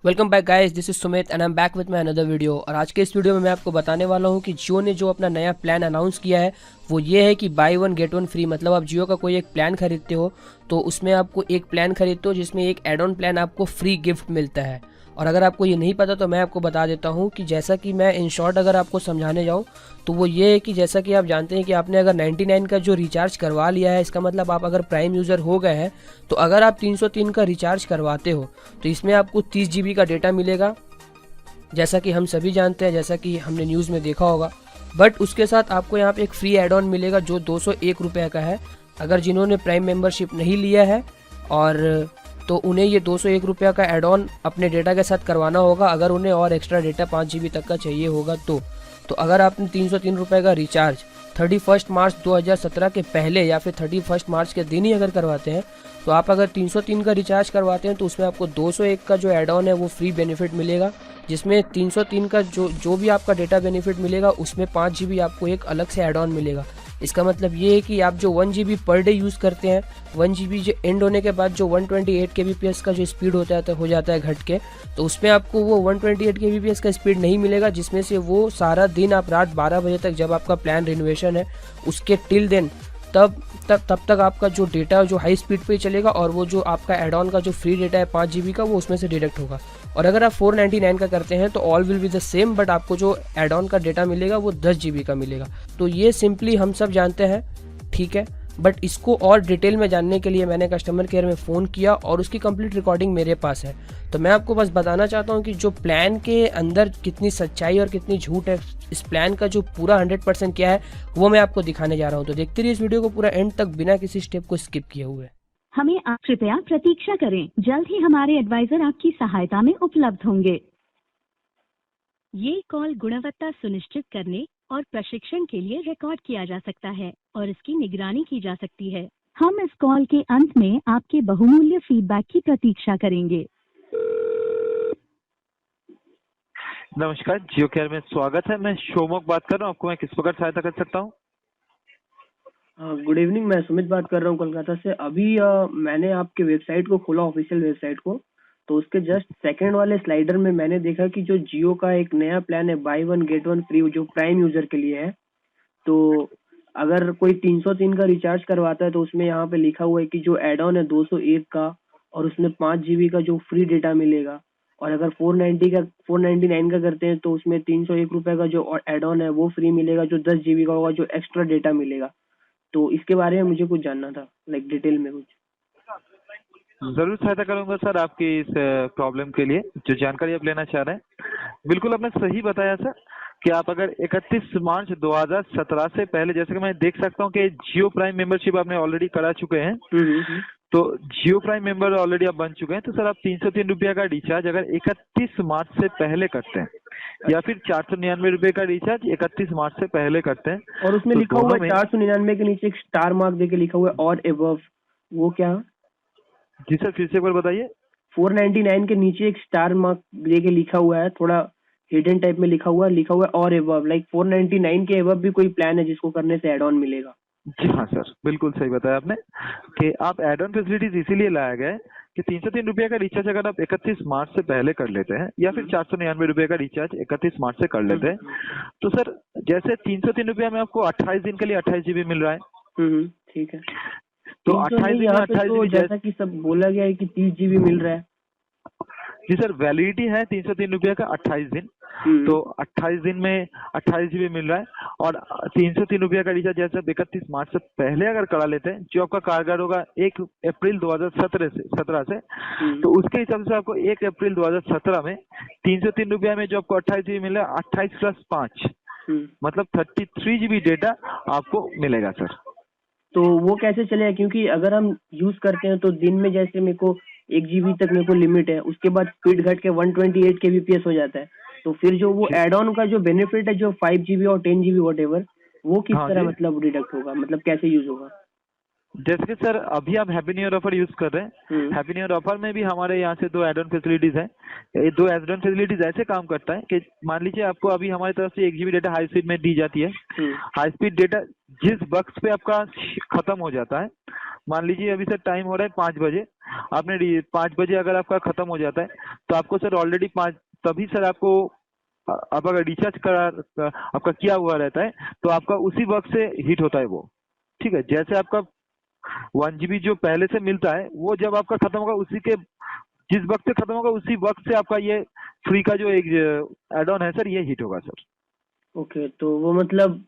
Welcome back guys, this is Sumit and I am back with my another video. और आज के इस video में मैं आपको बताने वाला हूं कि जियो ने जो अपना नया प्लान अनाउंस किया है वो ये है कि by one get one free. मतलब आप जियो का कोई एक प्लान खरीदते हो तो उसमें आपको एक प्लान खरीदते हो जिसमें एक एड ऑन प्लान आपको फ्री गिफ्ट मिलता है। और अगर आपको ये नहीं पता तो मैं आपको बता देता हूँ कि जैसा कि मैं इन शॉर्ट अगर आपको समझाने जाऊँ तो वो ये है कि जैसा कि आप जानते हैं कि आपने अगर 99 का जो रिचार्ज करवा लिया है, इसका मतलब आप अगर प्राइम यूज़र हो गए हैं, तो अगर आप 303 का रिचार्ज करवाते हो तो इसमें आपको 30 GB का डेटा मिलेगा, जैसा कि हम सभी जानते हैं, जैसा कि हमने न्यूज़ में देखा होगा। बट उसके साथ आपको यहाँ पे एक फ्री एड ऑन मिलेगा जो 201 रुपये का है। अगर जिन्होंने प्राइम मेंबरशिप नहीं लिया है और तो उन्हें ये 201 रुपये का एड ऑन अपने डेटा के साथ करवाना होगा, अगर उन्हें और एक्स्ट्रा डेटा 5 GB तक का चाहिए होगा तो अगर आपने 303 रुपये का रिचार्ज 31 मार्च 2017 के पहले या फिर 31 मार्च के दिन ही अगर करवाते हैं, तो आप अगर 303 का रिचार्ज करवाते हैं तो उसमें आपको 201 का जो एड ऑन है वो फ्री बेनिफिट मिलेगा, जिसमें 303 का जो भी आपका डेटा बेनिफिट मिलेगा उसमें 5 GB आपको एक अलग से एड ऑन मिलेगा। इसका मतलब ये है कि आप जो 1 GB पर डे यूज़ करते हैं, 1 GB जो एंड होने के बाद जो 128 kbps का जो स्पीड हो जाता है घट के, तो उसमें आपको वो 128 kbps का स्पीड नहीं मिलेगा, जिसमें से वो सारा दिन आप रात 12 बजे तक जब आपका प्लान रिनोवेशन है उसके टिल देन तब तक आपका जो डेटा जो हाई स्पीड पे ही चलेगा और वो जो आपका एड ऑन का जो फ्री डेटा है 5 GB का वो उसमें से डिडक्ट होगा। और अगर आप 499 का करते हैं तो all will be the same, but आपको जो एड ऑन का डेटा मिलेगा वो 10 GB का मिलेगा। तो ये सिंपली हम सब जानते हैं, ठीक है। बट इसको और डिटेल में जानने के लिए मैंने कस्टमर केयर में फ़ोन किया और उसकी कंप्लीट रिकॉर्डिंग मेरे पास है। तो मैं आपको बस बताना चाहता हूँ कि जो प्लान के अंदर कितनी सच्चाई और कितनी झूठ है, इस प्लान का जो पूरा 100% क्या है वो मैं आपको दिखाने जा रहा हूँ। तो देखते रहिए इस वीडियो को पूरा एंड तक बिना किसी स्टेप को स्किप किए हुए। हमें आप कृपया प्रतीक्षा करें, जल्द ही हमारे एडवाइजर आपकी सहायता में उपलब्ध होंगे। ये कॉल गुणवत्ता सुनिश्चित करने और प्रशिक्षण के लिए रिकॉर्ड किया जा सकता है और इसकी निगरानी की जा सकती है। हम इस कॉल के अंत में आपके बहुमूल्य फीडबैक की प्रतीक्षा करेंगे। नमस्कार, जियो केयर में स्वागत है। मैं शोमोक बात कर रहा हूँ। आपको मैं किस प्रकार सहायता कर सकता हूँ? गुड इवनिंग, मैं सुमित बात कर रहा हूँ कोलकाता से। अभी मैंने आपके वेबसाइट को खोला, ऑफिशियल वेबसाइट को, तो उसके जस्ट सेकंड वाले स्लाइडर में मैंने देखा कि जो जियो का एक नया प्लान है by one get one free, जो प्राइम यूजर के लिए है। तो अगर कोई 303 का रिचार्ज करवाता है तो उसमें यहाँ पे लिखा हुआ है कि जो एड ऑन है 201 का और उसमें 5 GB का जो फ्री डेटा मिलेगा। और अगर 499 का करते हैं तो उसमें 301 रुपये का जो एड ऑन है वो फ्री मिलेगा, जो 10 GB का होगा, जो एक्स्ट्रा डेटा मिलेगा। तो इसके बारे में मुझे कुछ जानना था, लाइक डिटेल में कुछ। जरूर सहायता करूंगा सर आपकी इस प्रॉब्लम के लिए, जो जानकारी आप लेना चाह रहे हैं। बिल्कुल आपने सही बताया सर कि आप अगर 31 मार्च 2017 से पहले, जैसे कि मैं देख सकता हूं कि जियो प्राइम मेंबरशिप आपने ऑलरेडी करा चुके हैं, तो जियो प्राइम मेंबर ऑलरेडी आप बन चुके हैं, तो सर आप 303 रुपया का रिचार्ज अगर 31 मार्च से पहले करते हैं या फिर 499 रुपए का रिचार्ज 31 मार्च से पहले करते हैं, और उसमें तो लिखा हुआ है 499 के नीचे एक स्टार मार्क देके लिखा हुआ है और एबव, वो क्या? जी सर, फिर से एक बार बताइए। 499 के नीचे एक स्टार मार्क देके लिखा हुआ है, थोड़ा हिडन टाइप में लिखा हुआ है और एबव, लाइक 499 के एबव भी कोई प्लान है जिसको करने से एड ऑन मिलेगा? जी हाँ सर, बिल्कुल सही बताया आपने कि आप एड ऑन फैसिलिटीज इसीलिए लाया गया है कि 303 रुपये का रिचार्ज अगर आप 31 मार्च से पहले कर लेते हैं या फिर 499 रुपये का रिचार्ज 31 मार्च से कर लेते हैं, तो सर जैसे 303 रुपया में आपको 28 दिन के लिए 28 GB मिल रहा है। ठीक है। तो 28 दिन में 28 तो GB, जैसा कि सब बोला गया है कि 30 GB मिल रहा है। जी सर, वैलिडिटी है 303 रुपये का 28 दिन, तो 28 दिन में 28 GB मिल रहा है। और 303 रुपये का रिचार्ज जैसे 31 मार्च से पहले अगर करा लेते हैं, जो आपका कारगर होगा 1 अप्रैल 2017 से, तो उसके हिसाब से आपको 1 अप्रैल 2017 में 303 रुपये में जो आपको 28 GB मिल रहा है, 28 + 5 मतलब 33 GB डेटा आपको मिलेगा सर। तो वो कैसे चलेगा? क्योंकि अगर हम यूज करते हैं तो दिन में जैसे मेरे को 1 GB तक मेरे को लिमिट है, उसके बाद स्पीड घट के 128 kbps हो जाता है। तो फिर जो वो एड ऑन का जो बेनिफिट है, जो 5 GB और 10 GB वॉट एवर, वो किस तरह मतलब डिडक्ट होगा, मतलब कैसे यूज होगा? जैसे कि सर अभी आप happy new year offer use कर रहे हैं, हैप्पी न्यू ईयर ऑफर में भी हमारे यहाँ से 2 एड ऑन फैसिलिटीज है। ये 2 एड ऑन फैसिलिटीज ऐसे काम करता है कि मान लीजिए आपको अभी हमारी तरफ से 1 GB डेटा हाई स्पीड में दी जाती है। हाई स्पीड डेटा जिस वक्त पे आपका खत्म हो जाता है, मान लीजिए अभी सर टाइम हो रहा है 5 बजे, आपने 5 बजे अगर आपका खत्म हो जाता है तो आपको सर ऑलरेडी 5, तभी सर आपको आप अगर रिचार्ज करा आपका किया हुआ रहता है तो आपका उसी वक्त से हिट होता है वो। ठीक है, जैसे आपका 1 GB जो पहले से मिलता है वो जब आपका खत्म होगा उसी के जिस वक्त से खत्म होगा उसी वक्त से आपका ये फ्री का जो एक एड ऑन है सर ये हिट होगा सर। ओके, तो वो मतलब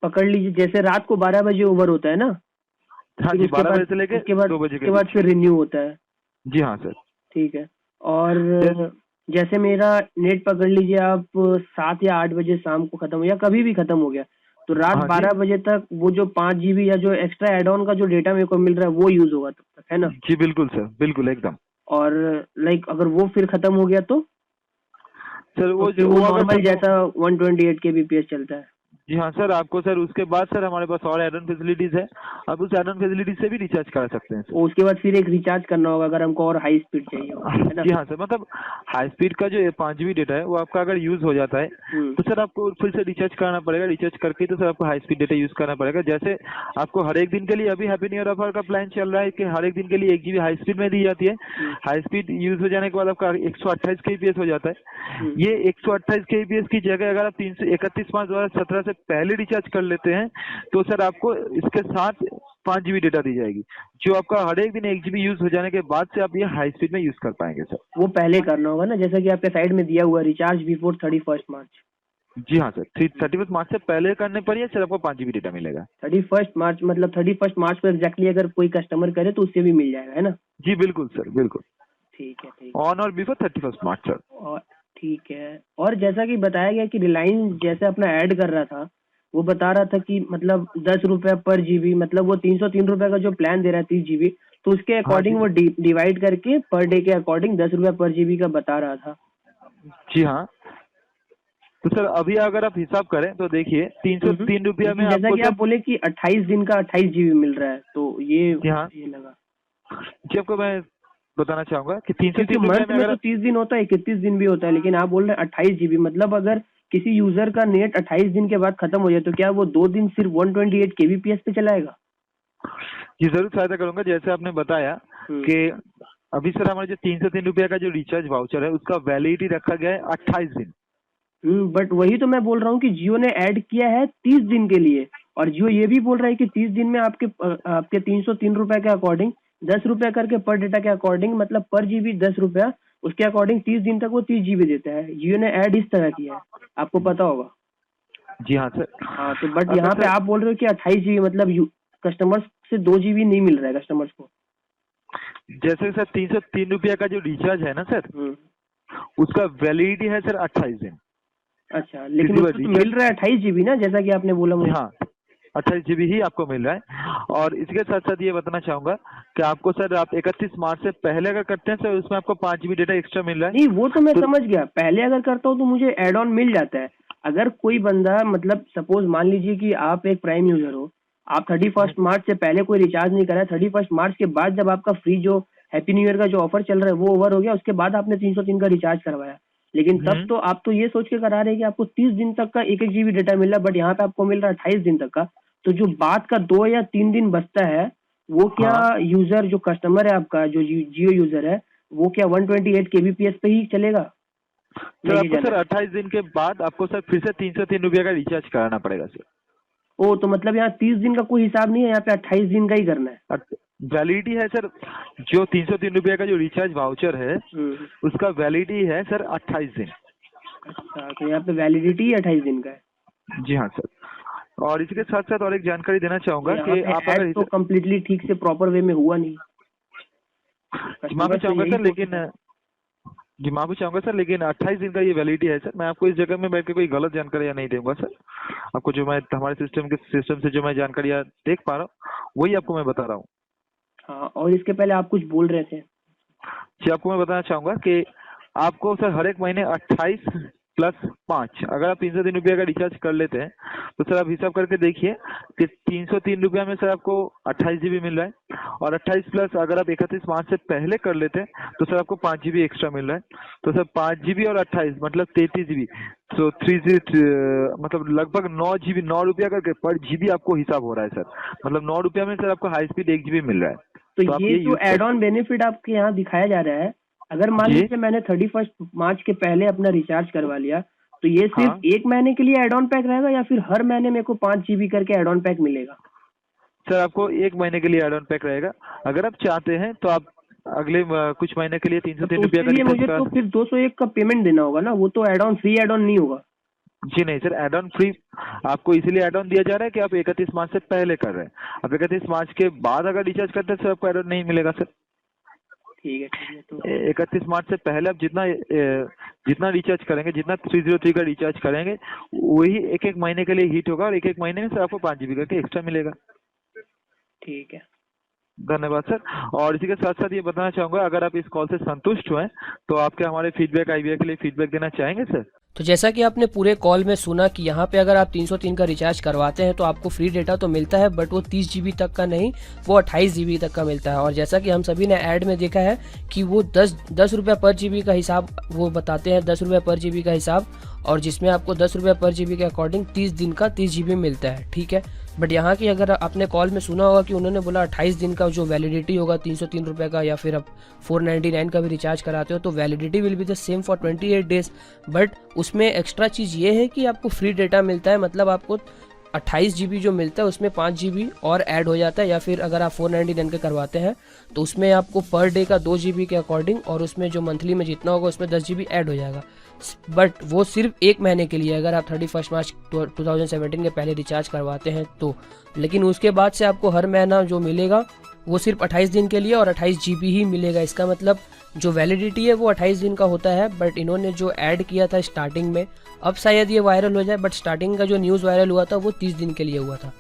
पकड़ लीजिए जैसे रात को 12 बजे ओवर होता है ना, हाँ फिर जी, उसके 12 बाद बजे से लेके उसके बाद 2 बजे उसके के बाद बीच। फिर रिन्यू होता है। जी हाँ सर। ठीक है। और जैसे- जैसे मेरा नेट पकड़ लीजिए आप 7 या 8 बजे शाम को खत्म हो या कभी भी खत्म हो गया, तो रात हाँ जी। 12 बजे तक वो जो 5 GB या जो एक्स्ट्रा एड ऑन का जो डेटा मेरे को मिल रहा है वो यूज होगा तब तक, है ना? जी बिल्कुल सर, बिल्कुल एकदम। और लाइक अगर वो फिर खत्म हो गया तो सर तो वो फिर जो वो वो अगर नॉर्मल खत्म- जैसा 128 kbps चलता है। जी हाँ सर, आपको सर उसके बाद सर हमारे पास और एड ऑन फैसिलिटीज है, आप उस एड ऑन फैसिलिटीज से भी रिचार्ज करा सकते हैं सर। और उसके बाद फिर एक रिचार्ज करना होगा अगर हमको और हाई स्पीड चाहिए हो, है ना? जी हाँ सर, मतलब हाई स्पीड का जो 5 GB डेटा है वो आपका अगर यूज हो जाता है तो सर आपको फिर से रिचार्ज कराना पड़ेगा। रिचार्ज करके तो सर आपको हाई स्पीड डेटा यूज करना पड़ेगा। जैसे आपको हर एक दिन के लिए अभी हैप्पी न्यू ईयर ऑफर का प्लान चल रहा है कि हर एक दिन के लिए 1 GB हाई स्पीड में दी जाती है। हाई स्पीड यूज हो जाने के बाद आपका 128 kbps हो जाता है। ये 128 kbps की जगह अगर आप 331 मार्च 2017 से पहले रिचार्ज कर लेते हैं तो सर आपको इसके साथ 5 GB डेटा दी जाएगी, जो आपका हर एक दिन 1 GB यूज हो जाने के बाद से आप ये हाई स्पीड में यूज कर पाएंगे सर। वो पहले करना होगा ना, जैसा कि आपके साइड में दिया हुआ रिचार्ज बिफोर 31 मार्च। जी हाँ सर, 31 मार्च से पहले करने पर ही सर आपको 5 GB डेटा मिलेगा। 31 मार्च मतलब 31 मार्च को एग्जैक्टली अगर कोई कस्टमर करे तो उससे भी मिल जाएगा, है ना? जी बिल्कुल सर, बिल्कुल। ठीक है, ठीक ऑन और बिफोर 31 मार्च सर। और ठीक है। और जैसा कि बताया गया कि रिलायंस जैसे अपना ऐड कर रहा था, वो बता रहा था कि मतलब 10 रुपया पर जीबी, मतलब वो 303 रुपए का जो प्लान दे रहा है 30 GB, तो उसके अकॉर्डिंग जी। वो डिवाइड करके पर डे के अकॉर्डिंग 10 रुपया पर जीबी का बता रहा था। जी हाँ, तो सर अभी अगर आप हिसाब करें तो देखिए 303 रुपया में जैसा आपको कि सर, आप बोले कि 28 दिन का 28 GB मिल रहा है, तो ये जी हाँ। ये लगा जी आपको मैं बताना चाहूंगा कि क्योंकि 303 रुपया मंथ में में अगर तो 30 दिन होता है, 31 दिन भी होता है, लेकिन आप बोल रहे हैं 28 GB, मतलब अगर किसी यूजर का नेट 28 दिन के बाद खत्म हो जाए तो क्या वो 2 दिन सिर्फ 128 kbps पे चलाएगा? जी जरूर सहायता करूंगा। जैसे आपने बताया कि अभी सर हमारे जो 303 रुपया का जो रिचार्ज वाउचर है उसका वैलिडिटी रखा गया है 28 दिन। बट वही तो मैं बोल रहा हूँ कि जियो ने ऐड किया है 30 दिन के लिए, और जियो ये भी बोल रहा है कि 30 दिन में आपके 303 रुपए के अकॉर्डिंग 10 रुपया करके पर डेटा के अकॉर्डिंग, मतलब पर जीबी 10 रुपया, उसके अकॉर्डिंग 30 दिन तक वो 30 GB देता है। जियो ने ऐड इस तरह किया है, आपको पता होगा। जी हाँ सर। हाँ, तो बट अच्छा यहाँ पे सर, आप बोल रहे हो कि 28 GB, मतलब कस्टमर्स से 2 GB नहीं मिल रहा है कस्टमर्स को। जैसे सर 303 रुपया का जो रिचार्ज है ना सर, उसका वैलिडिटी है सर 28 दिन। अच्छा, लेकिन किसी उसको बार तो मिल रहा है 28 GB ना, जैसा कि आपने बोला मुझे। हाँ, 28 GB ही आपको मिल रहा है। और इसके साथ साथ ये बताना चाहूंगा कि आपको सर आप 31 मार्च से पहले अगर करते हैं सर उसमें आपको 5 GB डेटा एक्स्ट्रा मिल रहा है। नहीं, वो तो मैं समझ गया, पहले अगर करता हूँ तो मुझे एड ऑन मिल जाता है। अगर कोई बंदा, मतलब सपोज मान लीजिए कि आप एक प्राइम यूजर हो, आप 31 मार्च से पहले कोई रिचार्ज नहीं करा, 31 मार्च के बाद जब आपका फ्री जो हैप्पी न्यू ईयर का जो ऑफर चल रहा है वो ओवर हो गया, उसके बाद आपने 303 का रिचार्ज करवाया, लेकिन तब तो आप तो ये सोच के करा रहे हैं कि आपको 30 दिन तक का 1-1 GB डेटा मिल रहा है, बट यहाँ पे आपको मिल रहा है 28 दिन तक का। तो जो बाद का 2 या 3 दिन बचता है वो क्या यूजर, जो कस्टमर है आपका, जो जियो यूजर है, वो क्या 128 kbps पे ही चलेगा? सर आपको सर 28 दिन के बाद आपको सर फिर से 303 रुपया का रिचार्ज कराना पड़ेगा सर। ओ, तो मतलब यहाँ 30 दिन का कोई हिसाब नहीं है, यहाँ पे 28 दिन का ही करना है। वैलिडिटी है सर, जो 303 रुपया का जो रिचार्ज वाउचर है उसका वैलिडिटी है सर 28 दिन। अच्छा, तो यहाँ पे वैलिडिटी 28 दिन का है। जी हाँ सर। और इसके साथ साथ और एक जानकारी देना चाहूंगा कि आप अगर तो कम्प्लीटली ठीक से प्रॉपर वे में हुआ नहीं। माफी चाहूंगा सर, लेकिन जी माफी चाहूंगा सर, लेकिन 28 दिन का ये वैलिडिटी है सर। मैं आपको इस जगह में बैठ के कोई गलत जानकारी नहीं दूंगा सर। आपको जो मैं हमारे सिस्टम से जो मैं जानकारियां देख पा रहा हूँ वही आपको मैं बता रहा हूँ। हाँ, और इसके पहले आप कुछ बोल रहे थे जी, आपको मैं बताना चाहूंगा कि आपको सर हर एक महीने 28 + 5 अगर आप 303 रुपया का रिचार्ज कर लेते हैं तो सर आप हिसाब करके देखिए कि 303 रुपया में सर आपको 28 GB मिल रहा है, और 28 प्लस अगर आप 31 मार्च से पहले कर लेते हैं तो सर आपको 5 GB एक्स्ट्रा मिल रहा है। तो सर 5 GB और 28 मतलब 33 GB, तो 3 मतलब लगभग 9 GB, 9 रुपया करके पर GB आपको हिसाब हो रहा है सर। मतलब 9 रुपया में सर आपको हाई स्पीड 1 GB मिल रहा है। तो आप ये जो use एड ऑन बेनिफिट आपके यहाँ दिखाया जा रहा है, अगर मान जी। लीजिए मैंने 31 मार्च के पहले अपना रिचार्ज करवा लिया, तो ये सिर्फ हाँ। एक महीने के लिए एड ऑन पैक रहेगा या फिर हर महीने मेरे को 5 GB करके एड ऑन पैक मिलेगा? सर आपको 1 महीने के लिए एड ऑन पैक रहेगा। अगर आप चाहते हैं तो आप अगले कुछ महीने के लिए 303 तो रुपया उसके लिए का मुझे तो फिर 201 का पेमेंट देना होगा ना, वो तो add on free add on नहीं होगा। जी नहीं सर, एड ऑन फ्री आपको इसीलिए एड ऑन दिया जा रहा है कि आप 31 मार्च से पहले कर रहे हैं। आप 31 मार्च के बाद अगर रिचार्ज करते हैं सर आपको एड ऑन नहीं मिलेगा सर। ठीक है। तो 31 मार्च से पहले आप जितना रिचार्ज करेंगे, जितना 303 का रिचार्ज करेंगे, वही एक एक महीने के लिए हिट होगा, और एक एक महीने में सर आपको 5 GB करके एक्स्ट्रा मिलेगा। ठीक है। धन्यवाद सर। और इसी के साथ साथ ये बताना चाहूंगा, अगर आप इस कॉल से संतुष्ट हुए तो आपके हमारे फीडबैक आईवीआई के लिए फीडबैक देना चाहेंगे सर? तो जैसा कि आपने पूरे कॉल में सुना कि यहाँ पे अगर आप 303 का रिचार्ज करवाते हैं तो आपको फ्री डेटा तो मिलता है, बट वो 30 GB तक का नहीं, वो 28 GB तक का मिलता है। और जैसा कि हम सभी ने ऐड में देखा है कि वो 10 रुपये पर GB का हिसाब वो बताते हैं, 10 रुपये पर GB का हिसाब, और जिसमें आपको 10 रुपये पर GB के अकॉर्डिंग 30 दिन का 30 GB मिलता है, ठीक है। बट यहाँ की अगर आपने कॉल में सुना होगा कि उन्होंने बोला 28 दिन का जो वैलिडिटी होगा 303 रुपये का, या फिर आप 499 का भी रिचार्ज कराते हो तो validity will be the same for 28 days. But उसमें एक्स्ट्रा चीज़ ये है कि आपको फ्री डेटा मिलता है, मतलब आपको 28 GB जो मिलता है उसमें 5 GB और ऐड हो जाता है, या फिर अगर आप 499 के करवाते हैं तो उसमें आपको पर डे का 2 GB के अकॉर्डिंग, और उसमें जो मंथली में जितना होगा उसमें 10 GB ऐड हो जाएगा। बट वो सिर्फ एक महीने के लिए, अगर आप 31 मार्च 2017 के पहले रिचार्ज करवाते हैं तो। लेकिन उसके बाद से आपको हर महीना जो मिलेगा वो सिर्फ 28 दिन के लिए और 28 GB ही मिलेगा। इसका मतलब जो वैलिडिटी है वो 28 दिन का होता है। बट इन्होंने जो ऐड किया था स्टार्टिंग में, अब शायद ये वायरल हो जाए, बट स्टार्टिंग का जो न्यूज़ वायरल हुआ था वो 30 दिन के लिए हुआ था।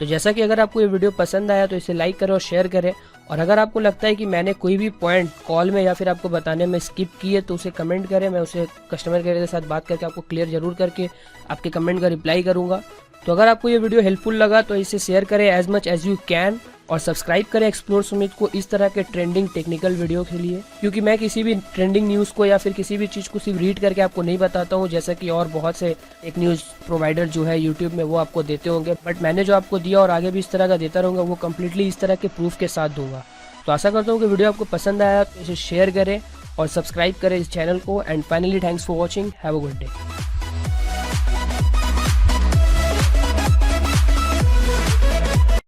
तो जैसा कि अगर आपको ये वीडियो पसंद आया तो इसे लाइक करें और शेयर करें, और अगर आपको लगता है कि मैंने कोई भी पॉइंट कॉल में या फिर आपको बताने में स्किप किए तो उसे कमेंट करें, मैं उसे कस्टमर केयर के साथ बात करके आपको क्लियर जरूर करके आपके कमेंट का रिप्लाई करूँगा। तो अगर आपको ये वीडियो हेल्पफुल लगा तो इसे शेयर करें as much as you can, और सब्सक्राइब करें एक्सप्लोर सुमित को इस तरह के ट्रेंडिंग टेक्निकल वीडियो के लिए, क्योंकि मैं किसी भी ट्रेंडिंग न्यूज़ को या फिर किसी भी चीज़ को सिर्फ रीड करके आपको नहीं बताता हूँ, जैसा कि और बहुत से एक न्यूज़ प्रोवाइडर जो है यूट्यूब में वो आपको देते होंगे। बट मैंने जो आपको दिया और आगे भी इस तरह का देता रहूँगा, वो कम्प्लीटली इस तरह के प्रूफ के साथ दूंगा। तो आशा करता हूँ कि वीडियो आपको पसंद आया तो इसे शेयर करें और सब्सक्राइब करें इस चैनल को। And finally thanks for watching, have a good day.